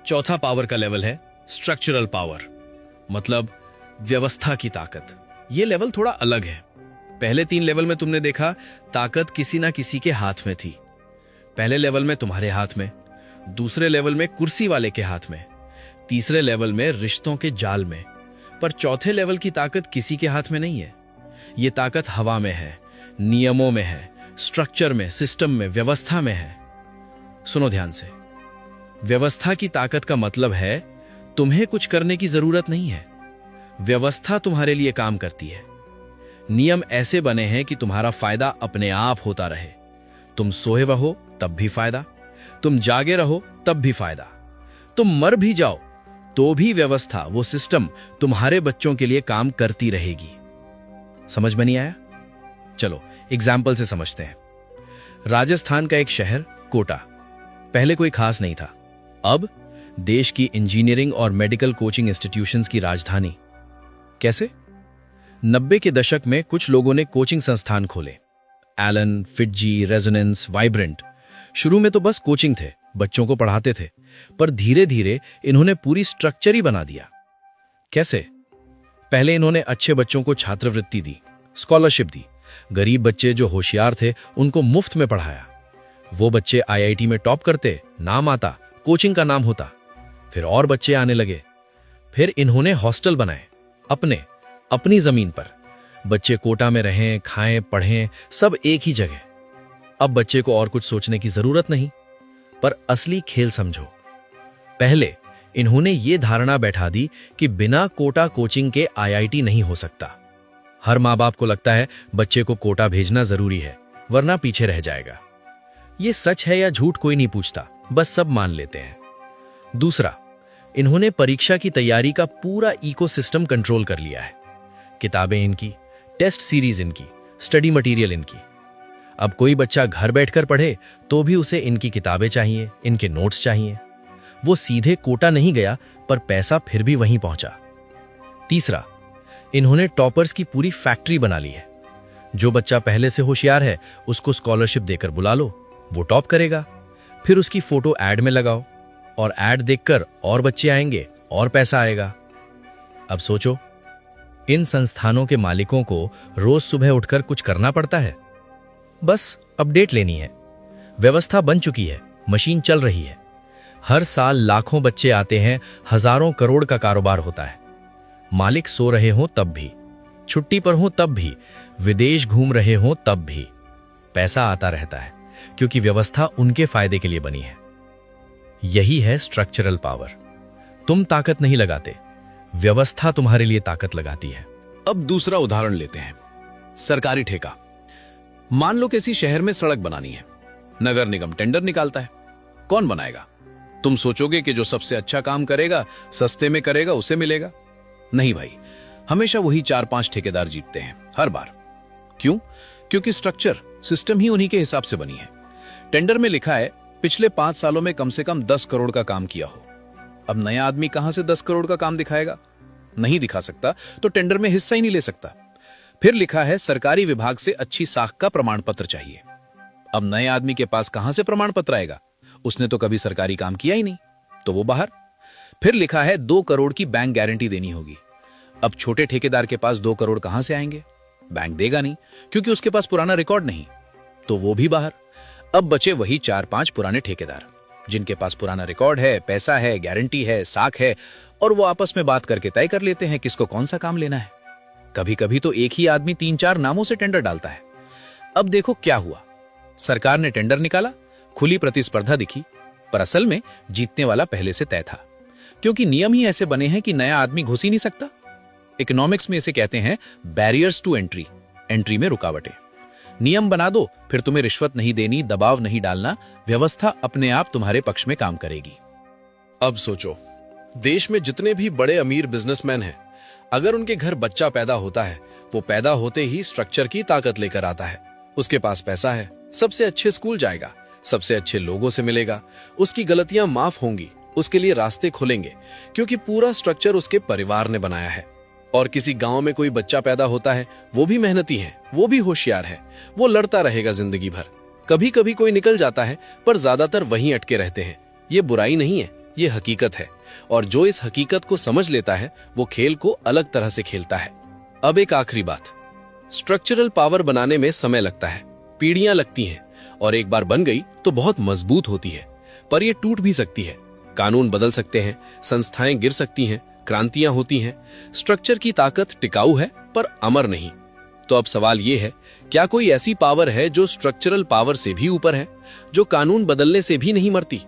चौथा पावर का लेवल है स्ट्रक्चरल पावर, मतलब व्यवस्था की ताकत। ये लेवल थोड़ा अलग है। पहले 3 लेवल में तुमने देखा ताकत किसी ना किसी के हाथ में थी। पहले लेवल में तुम्हारे हाथ में, दूसरे लेवल में कुर्सी वाले के हाथ में, तीसरे लेवल में रिश्तों के जाल में, पर चौथे लेवल की ताकत किसी के हाथ में नहीं है। ये ताकत हवा में है, नियमों में है, स्ट्रक्चर में, सिस्टम में, व्यवस्था में है। सुनो ध्यान से, व्यवस्था की ताकत का मतलब है तुम्हें कुछ करने की जरूरत नहीं है, व्यवस्था तुम्हारे लिए काम करती है। नियम ऐसे बने हैं कि तुम्हारा फायदा अपने आप होता रहे। तुम सोए रहो तब भी फायदा, तुम जागे रहो तब भी फायदा, तुम मर भी जाओ तो भी व्यवस्था, वो सिस्टम तुम्हारे बच्चों के लिए काम करती रहेगी। समझ में नहीं आया? चलो एग्जाम्पल से समझते हैं। राजस्थान का एक शहर कोटा पहले कोई खास नहीं था, अब देश की इंजीनियरिंग और मेडिकल कोचिंग इंस्टीट्यूशंस की राजधानी। कैसे? 90 के दशक में कुछ लोगों ने कोचिंग संस्थान खोले, एलन, फिटजी, रेजोनेंस, वाइब्रेंट। शुरू में तो बस कोचिंग थे, बच्चों को पढ़ाते थे, पर धीरे धीरे इन्होंने पूरी स्ट्रक्चर ही बना दिया। कैसे? पहले इन्होंने अच्छे बच्चों को छात्रवृत्ति दी, स्कॉलरशिप दी। गरीब बच्चे जो होशियार थे उनको मुफ्त में पढ़ाया। वो बच्चे आईआईटी में टॉप करते, नाम आता, कोचिंग का नाम होता। फिर और बच्चे आने लगे। फिर इन्होंने हॉस्टल बनाए, अपनी जमीन पर। बच्चे कोटा में रहें, खाएं, पढ़ें, सब एक ही जगह। अब बच्चे को और कुछ सोचने की जरूरत नहीं। पर असली खेल समझो। पहले इन्होंने ये धारणा बैठा दी कि बिना कोटा कोचिंग के आईआईटी नहीं हो सकता। हर माँ बाप को लगता है बच्चे को कोटा भेजना जरूरी है, वरना पीछे रह जाएगा। ये सच है या झूठ कोई नहीं पूछता, बस सब मान लेते हैं। दूसरा, इन्होंने परीक्षा की तैयारी का पूरा इकोसिस्टम कंट्रोल कर लिया है। किताबें इनकी, टेस्ट सीरीज इनकी, स्टडी मटेरियल इनकी। अब कोई बच्चा घर बैठकर पढ़े तो भी उसे इनकी किताबें चाहिए, इनके नोट्स चाहिए। वो सीधे कोटा नहीं गया, पर पैसा फिर भी वहीं पहुंचा। तीसरा, इन्होंने टॉपर्स की पूरी फैक्ट्री बना ली है। जो बच्चा पहले से होशियार है उसको स्कॉलरशिप देकर बुला लो, वो टॉप करेगा। फिर उसकी फोटो ऐड में लगाओ और ऐड देखकर और बच्चे आएंगे और पैसा आएगा। अब सोचो, इन संस्थानों के मालिकों को रोज सुबह उठकर कुछ करना पड़ता है? बस अपडेट लेनी है। व्यवस्था बन चुकी है, मशीन चल रही है। हर साल लाखों बच्चे आते हैं, हजारों करोड़ का कारोबार होता है। मालिक सो रहे हों तब भी, छुट्टी पर हों तब भी, विदेश घूम रहे हों तब भी पैसा आता रहता है, क्योंकि व्यवस्था उनके फायदे के लिए बनी है। यही है स्ट्रक्चरल पावर। तुम ताकत नहीं लगाते, व्यवस्था तुम्हारे लिए ताकत लगाती है। अब दूसरा उदाहरण लेते हैं, सरकारी ठेका। मान लो किसी शहर में सड़क बनानी है, नगर निगम टेंडर निकालता है। कौन बनाएगा? तुम सोचोगे कि जो सबसे अच्छा काम करेगा, सस्ते में करेगा, उसे मिलेगा। नहीं भाई, हमेशा वही 4-5 ठेकेदार जीतते हैं हर बार। क्यों? क्योंकि स्ट्रक्चर, सिस्टम ही उन्हीं के हिसाब से बनी है। टेंडर में लिखा है पिछले 5 सालों में कम से कम 10 करोड़ का काम किया हो। अब नया आदमी कहां से 10 करोड़ का काम दिखाएगा? नहीं दिखा सकता तो टेंडर में हिस्सा ही नहीं ले सकता। फिर लिखा है सरकारी विभाग से अच्छी साख का प्रमाण पत्र चाहिए। अब नए आदमी के पास कहां से प्रमाण पत्र आएगा? उसने तो कभी सरकारी काम किया ही नहीं, तो वो बाहर। फिर लिखा है 2 करोड़ की बैंक गारंटी देनी होगी। अब छोटे ठेकेदार के पास 2 करोड़ कहां से आएंगे? बैंक देगा नहीं, क्योंकि उसके पास पुराना रिकॉर्ड नहीं, तो वो भी बाहर। अब बचे वही 4-5 पुराने ठेकेदार, जिनके पास पुराना रिकॉर्ड है, पैसा है, गारंटी है, साख है, और वो आपस में बात करके तय कर लेते हैं किसको कौन सा काम लेना है। कभी कभी तो एक ही आदमी 3-4 नामों से टेंडर डालता है। अब देखो क्या हुआ, सरकार ने टेंडर निकाला, खुली प्रतिस्पर्धा दिखी, पर असल में जीतने वाला पहले से तय था, क्योंकि नियम ही ऐसे बने हैं कि नया आदमी घुस ही नहीं सकता। इकोनॉमिक्स में इसे कहते हैं बैरियर्स टू एंट्री, एंट्री में रुकावटें। नियम बना दो, फिर तुम्हें रिश्वत नहीं देनी, दबाव नहीं डालना, व्यवस्था अपने आप तुम्हारे पक्ष में काम करेगी। अब सोचो, देश में जितने भी बड़े अमीर बिजनेसमैन हैं, अगर उनके घर बच्चा पैदा होता है, वो पैदा होते ही स्ट्रक्चर की ताकत लेकर आता है। उसके पास पैसा है, सबसे अच्छे स्कूल जाएगा, सबसे अच्छे लोगों से मिलेगा, उसकी गलतियां माफ होंगी, उसके लिए रास्ते खुलेंगे, क्योंकि पूरा स्ट्रक्चर उसके परिवार ने बनाया है। और किसी गांव में कोई बच्चा पैदा होता है, वो भी मेहनती है, वो भी होशियार है, वो लड़ता रहेगा जिंदगी भर। कभी कभी कोई निकल जाता है, पर ज्यादातर वहीं अटके रहते हैं। ये बुराई नहीं है, ये हकीकत है, और जो इस हकीकत को समझ लेता है वो खेल को अलग तरह से खेलता है। अब एक आखिरी बात, स्ट्रक्चरल पावर बनाने में समय लगता है, पीढ़ियां लगती हैं, और एक बार बन गई तो बहुत मजबूत होती है, पर यह टूट भी सकती है। कानून बदल सकते हैं, संस्थाएं गिर सकती हैं, क्रांतियां होती हैं। स्ट्रक्चर की ताकत टिकाऊ है पर अमर नहीं। तो अब सवाल यह है, क्या कोई ऐसी पावर है जो स्ट्रक्चरल पावर से भी ऊपर है, जो कानून बदलने से भी नहीं मरती,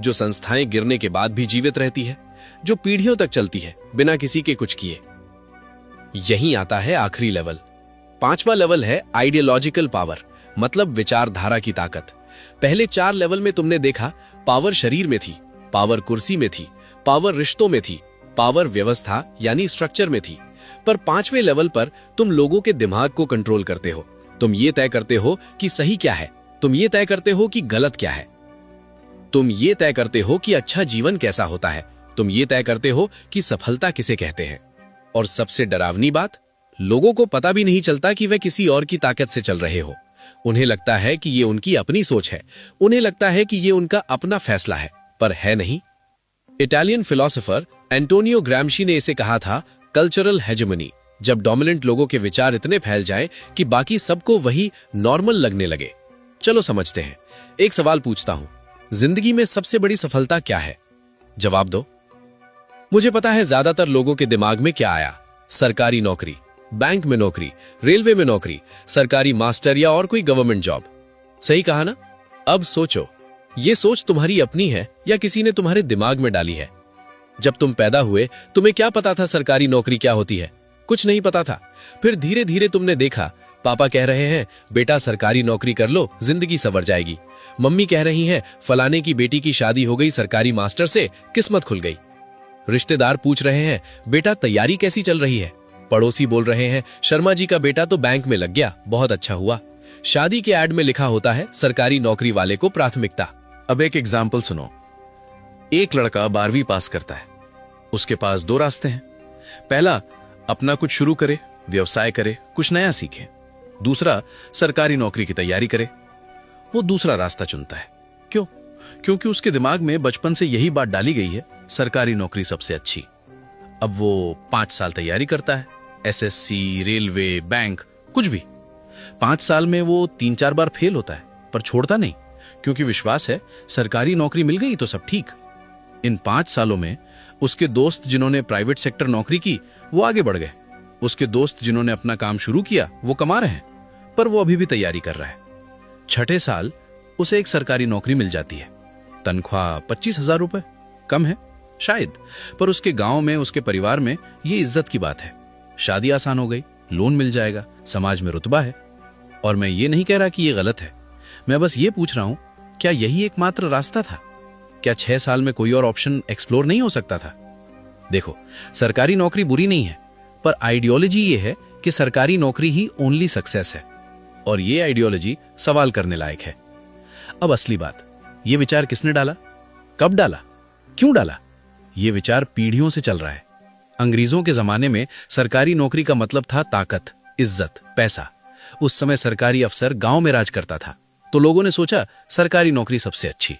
जो संस्थाएं गिरने के बाद भी जीवित रहती है, जो पीढ़ियों तक चलती है बिना किसी के कुछ किए? यहीं आता है आखिरी लेवल। 5वां लेवल है आइडियोलॉजिकल पावर, मतलब विचारधारा की ताकत। पहले 4 लेवल में तुमने देखा पावर शरीर में थी, पावर कुर्सी में थी, पावर रिश्तों में थी, पावर व्यवस्था यानी स्ट्रक्चर में थी। पर 5वें लेवल पर तुम लोगों के दिमाग को कंट्रोल करते हो। तुम ये तय करते हो कि सही क्या है, तुम ये तय करते हो कि गलत क्या है, तुम ये तय करते हो कि अच्छा जीवन कैसा होता है, तुम ये तय करते हो कि सफलता किसे कहते हैं। और सबसे डरावनी बात, लोगों को पता भी नहीं चलता कि वे किसी और की ताकत से चल रहे हो। उन्हें लगता है कि ये उनकी अपनी सोच है, उन्हें लगता है कि ये उनका अपना फैसला है, पर है नहीं। इटालियन फिलोसोफर एंटोनियो ग्राम्शी ने इसे कहा था कल्चरल हेजेमनी, जब डोमिनेंट लोगों के विचार इतने फैल जाएं कि बाकी सबको वही नॉर्मल लगने लगे। चलो समझते हैं। एक सवाल पूछता हूं, जिंदगी में सबसे बड़ी सफलता क्या है? जवाब दो। मुझे पता है ज्यादातर लोगों के दिमाग में क्या आया, सरकारी नौकरी, बैंक में नौकरी, रेलवे में नौकरी, सरकारी मास्टर या और कोई गवर्नमेंट जॉब। सही कहा ना? अब सोचो, ये सोच तुम्हारी अपनी है या किसी ने तुम्हारे दिमाग में डाली है? जब तुम पैदा हुए तुम्हें क्या पता था सरकारी नौकरी क्या होती है? कुछ नहीं पता था। फिर धीरे धीरे तुमने देखा, पापा कह रहे हैं बेटा सरकारी नौकरी कर लो, जिंदगी संवर जाएगी। मम्मी कह रही हैं फलाने की बेटी की शादी हो गई सरकारी मास्टर से, किस्मत खुल गई। रिश्तेदार पूछ रहे हैं बेटा तैयारी कैसी चल रही है? पड़ोसी बोल रहे हैं शर्मा जी का बेटा तो बैंक में लग गया, बहुत अच्छा हुआ। शादी के ऐड में लिखा होता है सरकारी नौकरी वाले को प्राथमिकता। अब एक एग्जाम्पल सुनो। एक लड़का 12वीं पास करता है, उसके पास 2 रास्ते हैं। पहला, अपना कुछ शुरू करे, व्यवसाय करे, कुछ नया सीखे। दूसरा, सरकारी नौकरी की तैयारी करे। वो दूसरा रास्ता चुनता है। क्यों? क्योंकि उसके दिमाग में बचपन से यही बात डाली गई है, सरकारी नौकरी सबसे अच्छी। अब वो 5 साल तैयारी करता है, एसएससी, रेलवे, बैंक, कुछ भी। 5 साल में वो 3-4 बार फेल होता है, पर छोड़ता नहीं, क्योंकि विश्वास है सरकारी नौकरी मिल गई तो सब ठीक। इन 5 सालों में उसके दोस्त जिन्होंने प्राइवेट सेक्टर नौकरी की वो आगे बढ़ गए, उसके दोस्त जिन्होंने अपना काम शुरू किया वो कमा रहे हैं, पर वो अभी भी तैयारी कर रहा है। 6ठे साल उसे एक सरकारी नौकरी मिल जाती है, तनख्वाह 25,000 रुपए, कम है शायद, पर उसके गांव में, उसके परिवार में ये इज्जत की बात है। शादी आसान हो गई, लोन मिल जाएगा, समाज में रुतबा है। और मैं ये नहीं कह रहा कि ये गलत है, मैं बस ये पूछ रहा हूं क्या यही एकमात्र रास्ता था? क्या 6 साल में कोई और ऑप्शन एक्सप्लोर नहीं हो सकता था? देखो, सरकारी नौकरी बुरी नहीं है, पर आइडियोलॉजी ये है कि सरकारी नौकरी ही ओनली सक्सेस है, और ये आइडियोलॉजी सवाल करने लायक है। अब असली बात, ये विचार किसने डाला, कब डाला, क्यों डाला? ये विचार पीढ़ियों से चल रहा है। अंग्रेजों के जमाने में सरकारी नौकरी का मतलब था ताकत, इज्जत, पैसा। उस समय सरकारी अफसर गांव में राज करता था, तो लोगों ने सोचा सरकारी नौकरी सबसे अच्छी।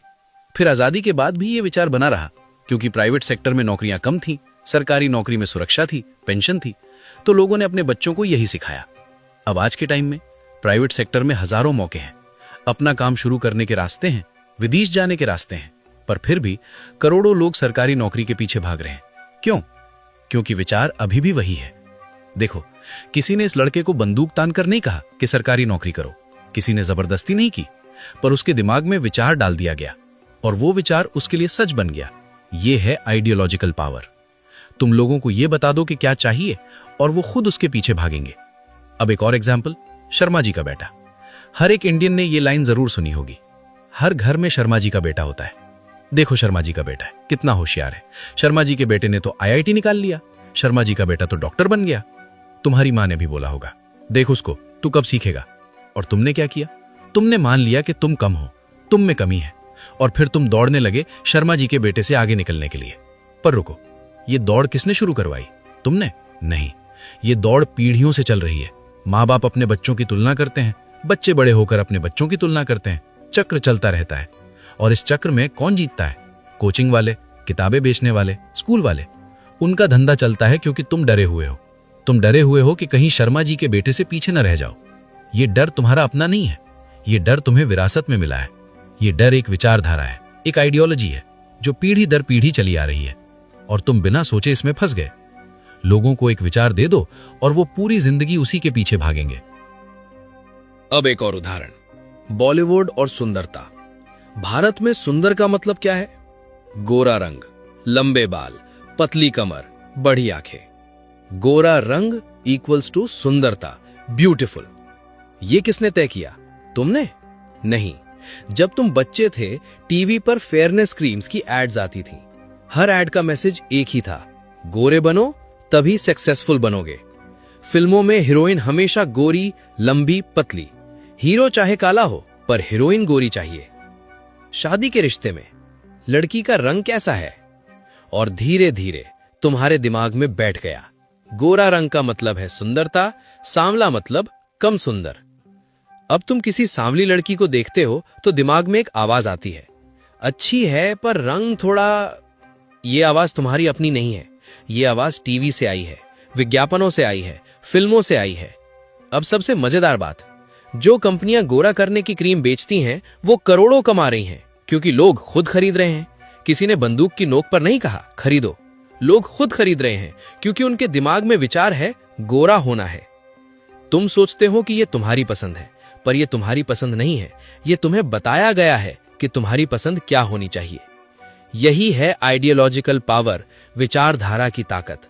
फिर आजादी के बाद भी ये विचार बना रहा, क्योंकि प्राइवेट सेक्टर में नौकरियां कम थीं, सरकारी नौकरी में सुरक्षा थी, पेंशन थी, तो लोगों ने अपने बच्चों को यही सिखाया। अब आज के टाइम में प्राइवेट सेक्टर में हजारों मौके हैं, अपना काम शुरू करने के रास्ते हैं, विदेश जाने के रास्ते हैं, पर फिर भी करोड़ों लोग सरकारी नौकरी के पीछे भाग रहे हैं। क्यों? क्योंकि विचार अभी भी वही है। देखो, किसी ने इस लड़के को बंदूक तान कर नहीं कहा कि सरकारी नौकरी करो, किसी ने जबरदस्ती नहीं की, पर उसके दिमाग में विचार डाल दिया गया और वो विचार उसके लिए सच बन गया। ये है आइडियोलॉजिकल पावर। तुम लोगों को यह बता दो कि क्या चाहिए और वो खुद उसके पीछे भागेंगे। अब एक और एग्जाम्पल, शर्मा जी का बेटा। हर एक इंडियन ने ये लाइन जरूर सुनी होगी, हर घर में शर्मा जी का बेटा होता है। देखो शर्मा जी का बेटा है, कितना होशियार है। शर्मा जी के बेटे ने तो आईआईटी निकाल लिया, शर्मा जी का बेटा तो डॉक्टर बन गया। तुम्हारी माँ ने भी बोला होगा, देख उसको, तू कब सीखेगा। और तुमने क्या किया? तुमने मान लिया कि तुम कम हो, तुम में कमी है, और फिर तुम दौड़ने लगे शर्मा जी के बेटे से आगे निकलने के लिए। पर रुको, ये दौड़ किसने शुरू करवाई? तुमने नहीं, ये दौड़ पीढ़ियों से चल रही है। माँ बाप अपने बच्चों की तुलना करते हैं, बच्चे बड़े होकर अपने बच्चों की तुलना करते हैं, चक्र चलता रहता है। और इस चक्र में कौन जीतता है? कोचिंग वाले, किताबें बेचने वाले, स्कूल वाले, उनका धंधा चलता है क्योंकि तुम डरे हुए हो। तुम डरे हुए हो कि कहीं शर्मा जी के बेटे से पीछे न रह जाओ। ये डर तुम्हारा अपना नहीं है, ये डर तुम्हें विरासत में मिला है। ये डर एक विचारधारा है, एक आइडियोलॉजी है जो पीढ़ी दर पीढ़ी चली आ रही है, और तुम बिना सोचे इसमें फंस गए। लोगों को एक विचार दे दो और वो पूरी जिंदगी उसी के पीछे भागेंगे। अब एक और उदाहरण, बॉलीवुड और सुंदरता। भारत में सुंदर का मतलब क्या है? गोरा रंग, लंबे बाल, पतली कमर, बड़ी आंखें। गोरा रंग इक्वल्स टू सुंदरता, ब्यूटीफुल। ये किसने तय किया? तुमने? नहीं। जब तुम बच्चे थे, टीवी पर फेयरनेस क्रीम्स की एड्स आती थी। हर एड का मैसेज एक ही था, गोरे बनो तभी सक्सेसफुल बनोगे। फिल्मों में हीरोइन हमेशा गोरी, लंबी, पतली। हीरो चाहे काला हो, पर हीरोइन गोरी चाहिए। शादी के रिश्ते में लड़की का रंग कैसा है? और धीरे धीरे तुम्हारे दिमाग में बैठ गया, गोरा रंग का मतलब है सुंदरता, सांवला मतलब कम सुंदर। अब तुम किसी सांवली लड़की को देखते हो तो दिमाग में एक आवाज आती है, अच्छी है पर रंग थोड़ा। ये आवाज तुम्हारी अपनी नहीं है, ये आवाज टीवी से आई है, विज्ञापनों से आई है, फिल्मों से आई है। अब सबसे मजेदार बात, जो कंपनियां गोरा करने की क्रीम बेचती हैं वो करोड़ों कमा रही हैं क्योंकि लोग खुद खरीद रहे हैं। किसी ने बंदूक की नोक पर नहीं कहा खरीदो, लोग खुद खरीद रहे हैं क्योंकि उनके दिमाग में विचार है गोरा होना है। तुम सोचते हो कि ये तुम्हारी पसंद है, पर यह तुम्हारी पसंद नहीं है, यह तुम्हें बताया गया है कि तुम्हारी पसंद क्या होनी चाहिए। यही है आइडियोलॉजिकल पावर, विचारधारा की ताकत।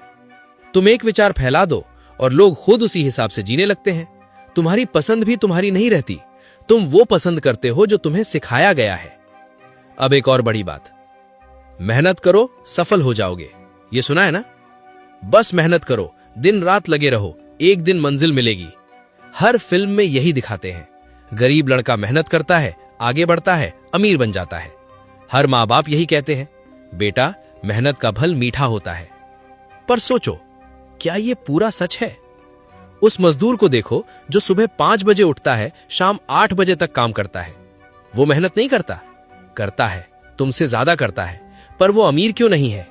तुम एक विचार फैला दो और लोग खुद उसी हिसाब से जीने लगते हैं। तुम्हारी पसंद भी तुम्हारी नहीं रहती, तुम वो पसंद करते हो जो तुम्हें सिखाया गया है। अब एक और बड़ी बात, मेहनत करो सफल हो जाओगे। ये सुना है ना? बस मेहनत करो, दिन रात लगे रहो, एक दिन मंजिल मिलेगी। हर फिल्म में यही दिखाते हैं, गरीब लड़का मेहनत करता है, आगे बढ़ता है, अमीर बन जाता है। हर माँ बाप यही कहते हैं, बेटा मेहनत का फल मीठा होता है। पर सोचो, क्या ये पूरा सच है? उस मजदूर को देखो जो सुबह 5 बजे उठता है, शाम 8 बजे तक काम करता है। वो मेहनत नहीं करता? करता है, तुमसे ज्यादा करता है, पर वो अमीर क्यों नहीं है?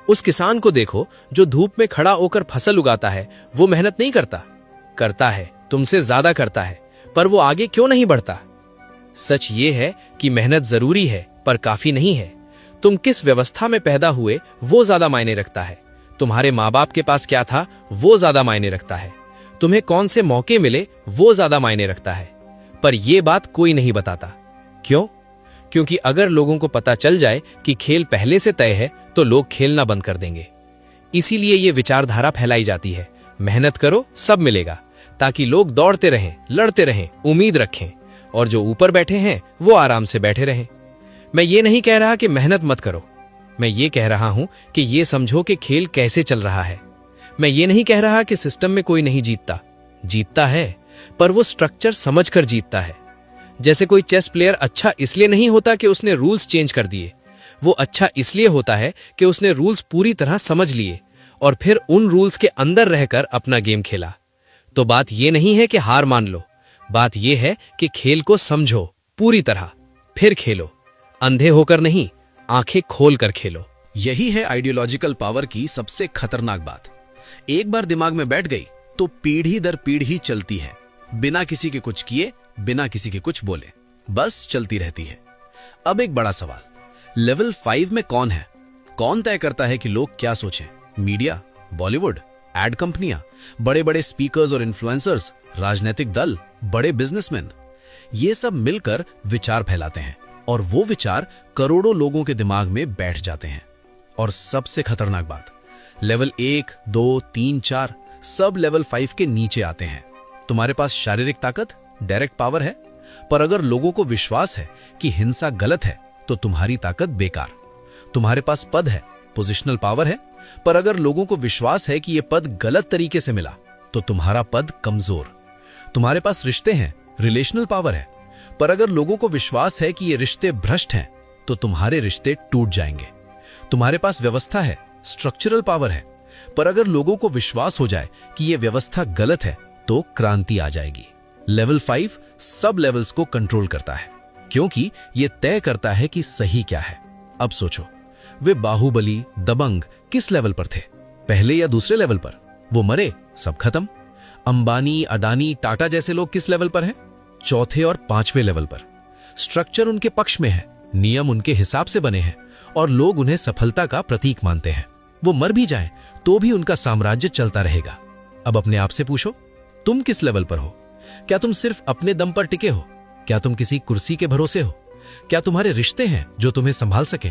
उस किसान को देखो जो धूप में खड़ा होकर फसल उगाता है, वो मेहनत नहीं करता? करता है, तुमसे ज्यादा करता है, पर वो आगे क्यों नहीं बढ़ता? सच ये है कि मेहनत जरूरी है पर काफी नहीं है। तुम किस व्यवस्था में पैदा हुए वो ज्यादा मायने रखता है। तुम्हारे माँ बाप के पास क्या था वो ज्यादा मायने रखता है। तुम्हें कौन से मौके मिले वो ज्यादा मायने रखता है। पर यह बात कोई नहीं बताता। क्यों? क्योंकि अगर लोगों को पता चल जाए कि खेल पहले से तय है तो लोग खेलना बंद कर देंगे। इसीलिए ये विचारधारा फैलाई जाती है, मेहनत करो सब मिलेगा, ताकि लोग दौड़ते रहें, लड़ते रहें, उम्मीद रखें, और जो ऊपर बैठे हैं वो आराम से बैठे रहें। मैं ये नहीं कह रहा कि मेहनत मत करो, मैं ये कह रहा हूं कि ये समझो कि खेल कैसे चल रहा है। मैं ये नहीं कह रहा कि सिस्टम में कोई नहीं जीतता, जीतता है, पर वो स्ट्रक्चर समझकर जीतता है। जैसे कोई चेस प्लेयर अच्छा इसलिए नहीं होता कि उसने रूल्स चेंज कर दिए, वो अच्छा इसलिए होता है कि उसने रूल्स पूरी तरह समझ लिए और फिर उन रूल्स के अंदर रहकर अपना गेम खेला। तो बात ये नहीं है कि हार मान लो, बात ये है कि खेल को समझो पूरी तरह, फिर खेलो, अंधे होकर नहीं, आंखें खोलकर खेलो। यही है आइडियोलॉजिकल पावर की सबसे खतरनाक बात। एक बार दिमाग में बैठ गई तो पीढ़ी दर पीढ़ी चलती है, बिना किसी के कुछ किए, बिना किसी के कुछ बोले, बस चलती रहती है। अब एक बड़ा सवाल, लेवल 5 में कौन है? कौन तय करता है कि लोग क्या सोचें? मीडिया, बॉलीवुड, एड कंपनियां, बड़े बड़े स्पीकर्स और इन्फ्लुएंसर्स, राजनीतिक दल, बड़े बिजनेसमैन, ये सब मिलकर विचार फैलाते हैं और वो विचार करोड़ों लोगों के दिमाग में बैठ जाते हैं। और सबसे खतरनाक बात, लेवल 1, 2, 3, 4 सब लेवल 5 के नीचे आते हैं। तुम्हारे पास शारीरिक ताकत, डायरेक्ट पावर है, पर अगर लोगों को विश्वास है कि हिंसा गलत है तो तुम्हारी ताकत बेकार। तुम्हारे पास पद है, पोजिशनल पावर है, पर अगर लोगों को विश्वास है कि यह पद गलत तरीके से मिला तो तुम्हारा पद कमजोर। तुम्हारे पास रिश्ते हैं, रिलेशनल पावर है, पर अगर लोगों को विश्वास है कि ये रिश्ते भ्रष्ट हैं तो तुम्हारे रिश्ते टूट जाएंगे। तुम्हारे पास व्यवस्था है, स्ट्रक्चरल पावर है, पर अगर लोगों को विश्वास हो जाए कि यह व्यवस्था गलत है तो क्रांति आ जाएगी। लेवल 5 सब लेवल्स को कंट्रोल करता है क्योंकि यह तय करता है कि सही क्या है। अब सोचो, वे बाहुबली, दबंग किस लेवल पर थे? पहले या दूसरे लेवल पर? वो मरे, सब खत्म। अंबानी, अडानी, टाटा जैसे लोग किस लेवल पर हैं? चौथे और पांचवें लेवल पर। स्ट्रक्चर उनके पक्ष में है, नियम उनके हिसाब से बने हैं और लोग उन्हें सफलता का प्रतीक मानते हैं। वो मर भी जाएं तो भी उनका साम्राज्य चलता रहेगा। अब अपने आप से पूछो, तुम किस लेवल पर हो? क्या तुम सिर्फ अपने दम पर टिके हो? क्या तुम किसी कुर्सी के भरोसे हो? क्या तुम्हारे रिश्ते हैं जो तुम्हें संभाल सके?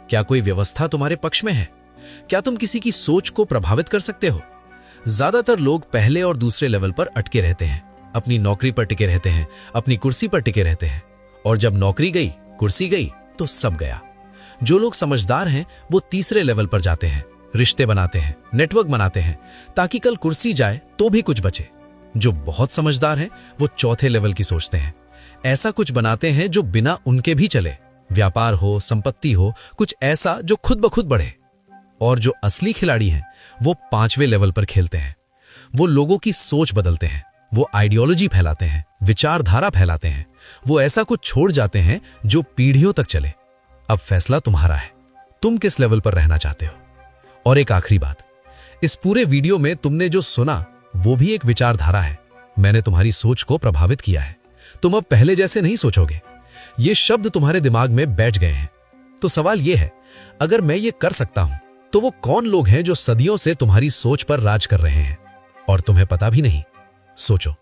क्या कोई व्यवस्था तुम्हारे पक्ष में है? क्या तुम किसी की सोच को प्रभावित कर सकते हो? ज्यादातर लोग पहले और दूसरे लेवल पर अटके रहते हैं, अपनी नौकरी पर टिके रहते हैं, अपनी कुर्सी पर टिके रहते हैं, और जब नौकरी गई, कुर्सी गई तो सब गया। जो लोग समझदार हैं वो तीसरे लेवल पर जाते हैं, रिश्ते बनाते हैं, नेटवर्क बनाते हैं, ताकि कल कुर्सी जाए तो भी कुछ बचे। जो बहुत समझदार हैं वो चौथे लेवल की सोचते हैं, ऐसा कुछ बनाते हैं जो बिना उनके भी चले, व्यापार हो, संपत्ति हो, कुछ ऐसा जो खुद ब खुद बढ़े। और जो असली खिलाड़ी हैं वो पांचवें लेवल पर खेलते हैं। वो लोगों की सोच बदलते हैं, वो आइडियोलॉजी फैलाते हैं, विचारधारा फैलाते हैं, वो ऐसा कुछ छोड़ जाते हैं जो पीढ़ियों तक चले। अब फैसला तुम्हारा है, तुम किस लेवल पर रहना चाहते हो। और एक आखिरी बात, इस पूरे वीडियो में तुमने जो सुना वो भी एक विचारधारा है। मैंने तुम्हारी सोच को प्रभावित किया है। तुम अब पहले जैसे नहीं सोचोगे। ये शब्द तुम्हारे दिमाग में बैठ गए हैं। तो सवाल ये है, अगर मैं ये कर सकता हूं तो वो कौन लोग हैं जो सदियों से तुम्हारी सोच पर राज कर रहे हैं और तुम्हें पता भी नहीं? सोचो।